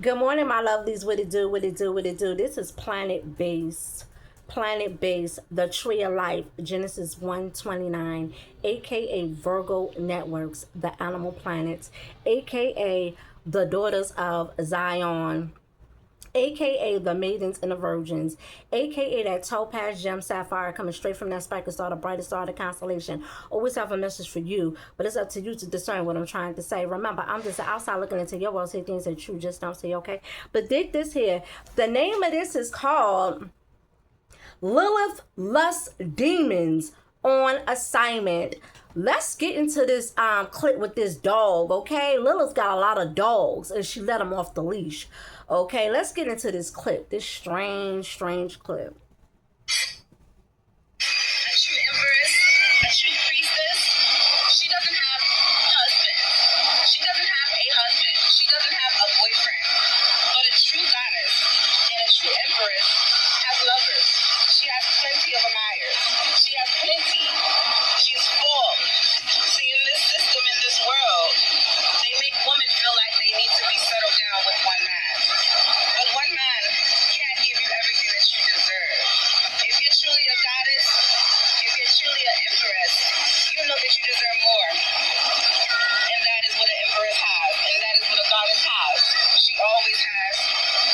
Good morning, my lovelies. What it do? What it do? What it do? This is Planet Base. Planet Base, the Tree of Life, Genesis 129, aka Virgo Networks, the Animal Planets, aka the Daughters of Zion, aka the Maidens and the Virgins, aka that Topaz Gem Sapphire coming straight from that spiker star, the brightest star of the constellation. Always have a message for you, but it's up to you to discern what I'm trying to say. Remember, I'm just outside looking into your world, say things that you just don't see, okay? But dig this here. The name of this is called Lilith Lust Demons on Assignment. Let's get into this clip with this dog, okay? Lilith got a lot of dogs and she let them off the leash. Okay, let's get into this clip. This strange clip. A true empress, a true priestess, she doesn't have a husband. She doesn't have a husband. She doesn't have a boyfriend. But a true goddess and a true empress has lovers. She has plenty of admirers. She has plenty. She's full. See, in this system, in this world, they make women feel like they need to be settled down with one man. But one man can't give you everything that you deserve. If you're truly a goddess, if you're truly an empress, you know that you deserve more. And that is what an empress has. And that is what a goddess has. She always has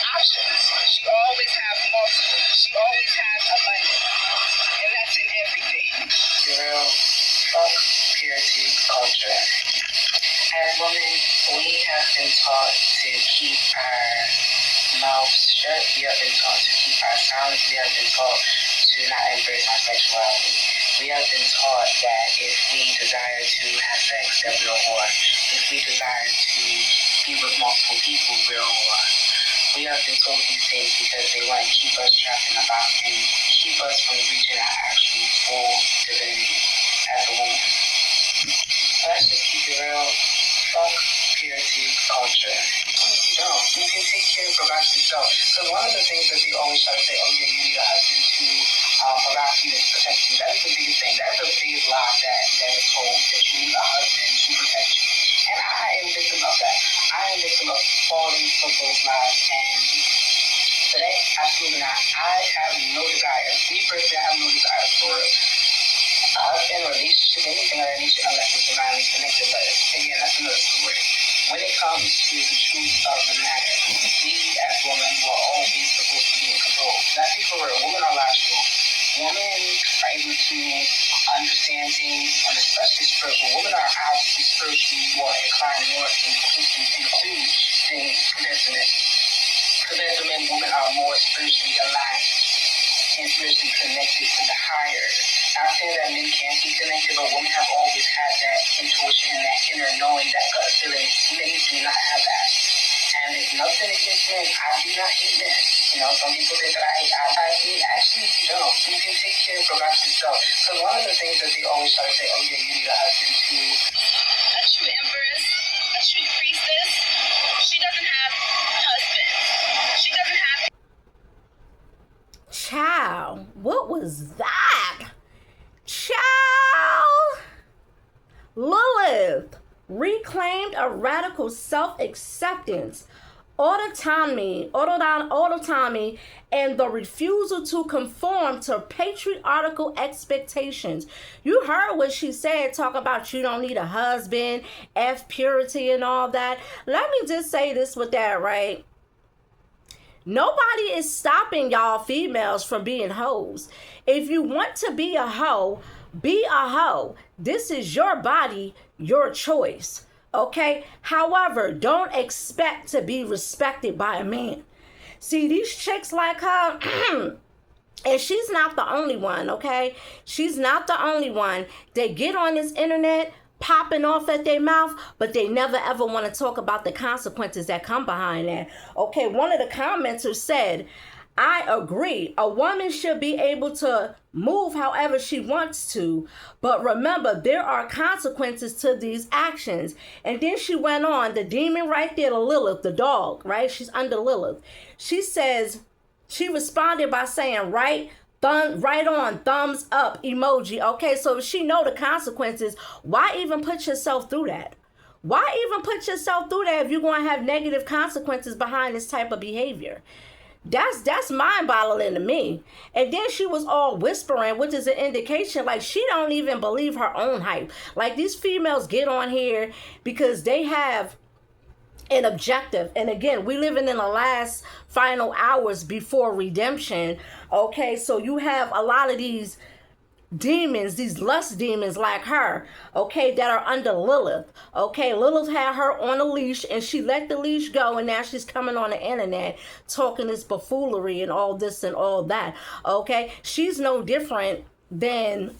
options. She always has multiple. She always has abundance. And that's in everything. Real fuck purity culture. As women, we have been taught to keep our mouths shut. We have been taught to keep our silence. We have been taught to not embrace our sexuality. We have been taught that if we desire to have sex, that we're a whore. If we desire to be with multiple people, we're a whore. We have been told these things because they want to keep us trapped in a box and keep us from reaching our actual full divinity as a woman. Let's just keep it real. Fuck purity culture. You don't. You can take care and provide yourself. Because one of the things that they always try to say, oh yeah, you need a husband to allow you to protect you. That is the biggest thing. That is the biggest lie that is told, that you need a husband to protect you. And I am victim of that. I am victim of falling for those lies. And today, absolutely not. I have no desire. Me personally, I have no desire for a husband, relationship, anything of that nature unless it's divinely connected. But again, that's another story. When it comes to the truth of the matter, we as women were always supposed to be in control. Let's be for real. Women are logical. Women are able to understand things, and especially spiritual. Women are obviously spiritually more inclined, more in tune than compared to men. Compared to men, women are more spiritually aligned and spiritually connected to the higher. Not saying that men can't be connected, but women have always had that intuition and that inner knowing, that gut feeling. Men do not have that. And there's nothing against men. I do not hate men. You know, some people think that I hate outside. Actually, you don't. You can take care and provide yourself. Because one of the things that they always try to say, oh yeah, you need a husband to... A true empress, a true priestess, she doesn't have a husband. She doesn't have... Child, what was that? Child, Lilith reclaimed a radical self-acceptance, autonomy, and the refusal to conform to patriarchal expectations. You heard what she said, talk about you don't need a husband, F purity and all that. Let me just say this with that, right? Nobody is stopping y'all females from being hoes. If you want to be a hoe, be a hoe. This is your body, your choice. Okay? However, don't expect to be respected by a man. See, these chicks like her, and she's not the only one, okay? She's not the only one. They get on this internet popping off at their mouth, but they never ever want to talk about the consequences that come behind that. Okay, one of the commenters said, I agree. A woman should be able to move however she wants to, but remember, there are consequences to these actions. And then she went on, the demon right there, the Lilith, the dog, right? She's under Lilith. She says, she responded by saying, right on, thumbs up emoji. Okay, so if she know the consequences, why even put yourself through that? Why even put yourself through that if you're going to have negative consequences behind this type of behavior? That's mind-boggling to me. And then she was all whispering, which is an indication like she don't even believe her own hype. Like, these females get on here because they have an objective. And again, we living in the last final hours before redemption. Okay, so you have a lot of these demons, these lust demons like her, okay, that are under Lilith. Okay, Lilith had her on a leash and she let the leash go, and now she's coming on the internet talking this buffoonery and all this and all that. Okay, she's no different than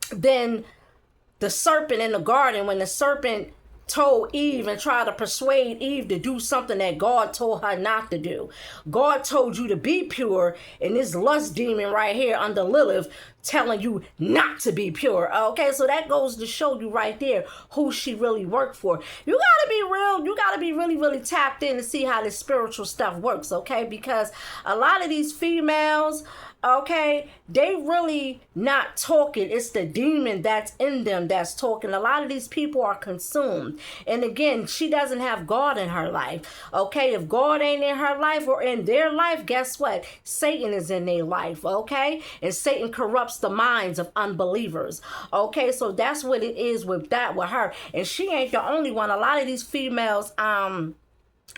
the serpent in the garden, when the serpent told Eve and tried to persuade Eve to do something that God told her not to do. God told you to be pure, and this lust demon right here under Lilith telling you not to be pure. Okay, so that goes to show you right there who she really worked for. You gotta be real, you gotta be really, really tapped in to see how this spiritual stuff works, okay? Because a lot of these females, okay, they really not talking. It's the demon that's in them that's talking. A lot of these people are consumed. And again, she doesn't have God in her life. Okay, if God ain't in her life or in their life, guess what? Satan is in their life, okay? And Satan corrupts the minds of unbelievers. Okay, so that's what it is with that with her. And she ain't the only one. A lot of these females,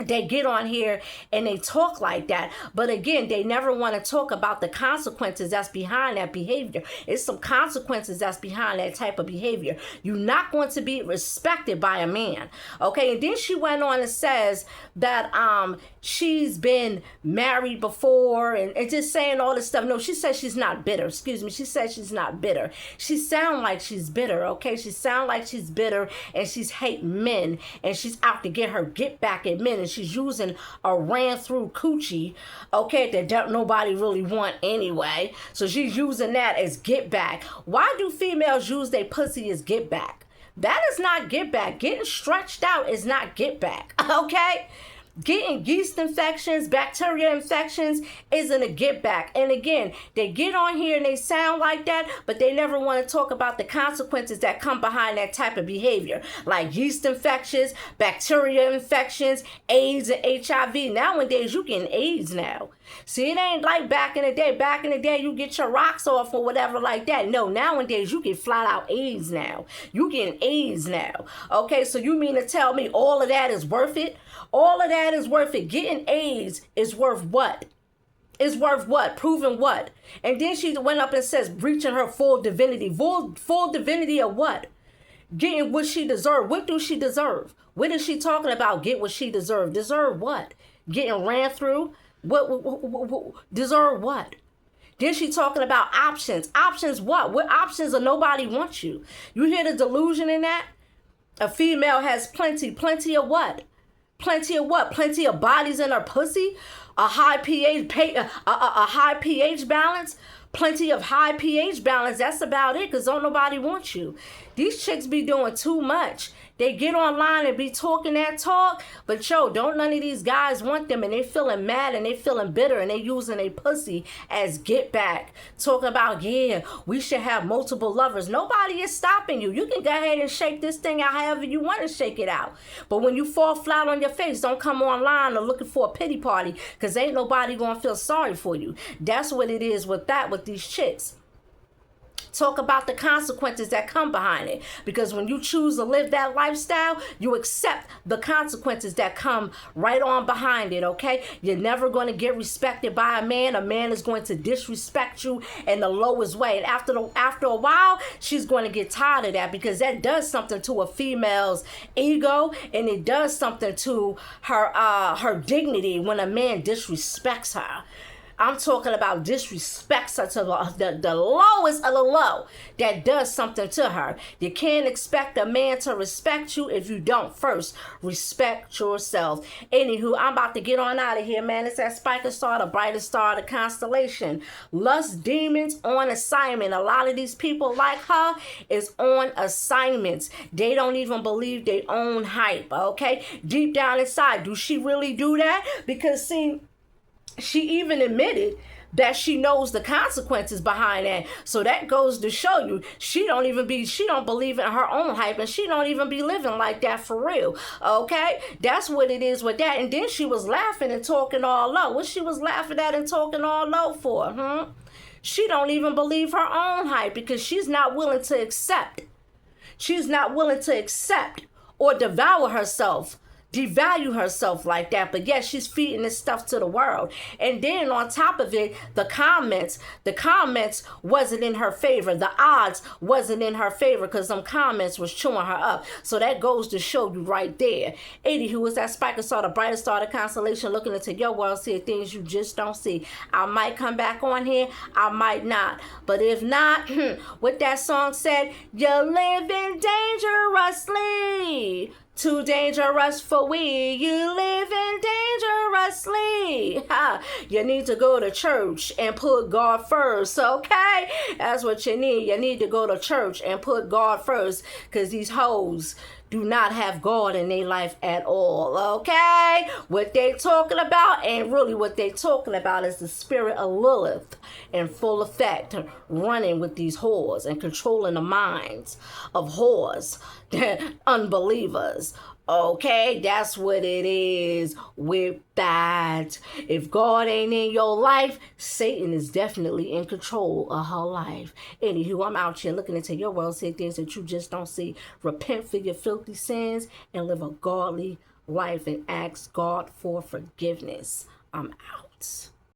they get on here and they talk like that, but again, they never want to talk about the consequences that's behind that behavior. It's some consequences that's behind that type of behavior. You're not going to be respected by a man, okay? And then she went on and says that she's been married before and just saying all this stuff. No, she says she's not bitter. Excuse me. She says she's not bitter. She sound like she's bitter, okay? She sound like she's bitter, and she's hate men, and she's out to get back at men, and she's using a ran through coochie, okay, that don't nobody really want anyway. So she's using that as get back. Why do females use their pussy as get back? That is not get back. Getting stretched out is not get back, okay? Getting yeast infections, bacteria infections isn't a get back. And again, they get on here and they sound like that, but they never want to talk about the consequences that come behind that type of behavior, like yeast infections, bacteria infections, AIDS and HIV. Nowadays, you getting AIDS now. See, it ain't like back in the day. Back in the day, you get your rocks off or whatever like that. No, nowadays, you get flat out AIDS now. You getting AIDS now. Okay, so you mean to tell me all of that is worth it? All of that is worth it. Getting AIDS is worth what? Is worth what? Proving what? And then she went up and says, breaching her full divinity. Full divinity of what? Getting what she deserved. What do she deserve? What is she talking about? Get what she deserved. Deserve what? Getting ran through? What deserve what? Then she talking about options. Options what? What options are nobody wants you? You hear the delusion in that? A female has plenty of what? Plenty of what? Plenty of bodies in her pussy? A high pH balance? Plenty of high pH balance. That's about it, because don't nobody want you. These chicks be doing too much. They get online and be talking that talk, but don't none of these guys want them, and they feeling mad and they feeling bitter, and they using a pussy as get back. Talking about, yeah, we should have multiple lovers. Nobody is stopping you. You can go ahead and shake this thing out however you want to shake it out. But when you fall flat on your face, don't come online or looking for a pity party, because ain't nobody going to feel sorry for you. That's what it is with these chicks. Talk about the consequences that come behind it. Because when you choose to live that lifestyle, you accept the consequences that come right on behind it, okay? You're never going to get respected by a man. A man is going to disrespect you in the lowest way. And after a while, she's going to get tired of that, because that does something to a female's ego, and it does something to her dignity when a man disrespects her. I'm talking about disrespects her to the lowest of the low. That does something to her. You can't expect a man to respect you if you don't first respect yourself. Anywho, I'm about to get on out of here, man. It's that Spiker Star, the brightest star of the constellation. Lust demons on assignment. A lot of these people like her is on assignments. They don't even believe their own hype, okay? Deep down inside, do she really do that? Because, see, she even admitted that she knows the consequences behind that. So that goes to show you she don't believe in her own hype, and she don't even be living like that for real. Okay, that's what it is with that. And then she was laughing and talking all low. What she was laughing at and talking all low for? She don't even believe her own hype because she's not willing to accept. She's not willing to accept or devalue herself like that. But yes, she's feeding this stuff to the world. And then on top of it, the comments wasn't in her favor. The odds wasn't in her favor because them comments was chewing her up. So that goes to show you right there. Anywho, it's that Spiker Star, the brightest star, the constellation, looking into your world, seeing things you just don't see. I might come back on here, I might not. But if not, what that song said, you're living dangerously. Too dangerous for we. You living dangerously. You need to go to church and put God first, okay? That's what you need. You need to go to church and put God first, because these hoes do not have God in their life at all, okay? What they talking about, and really what they talking about, is the spirit of Lilith in full effect, running with these whores and controlling the minds of whores, unbelievers. Okay, that's what it is with that. If God ain't in your life, Satan is definitely in control of her life. Anywho, I'm out here looking into your world, seeing things that you just don't see. Repent for your filthy sins and live a godly life and ask God for forgiveness. I'm out.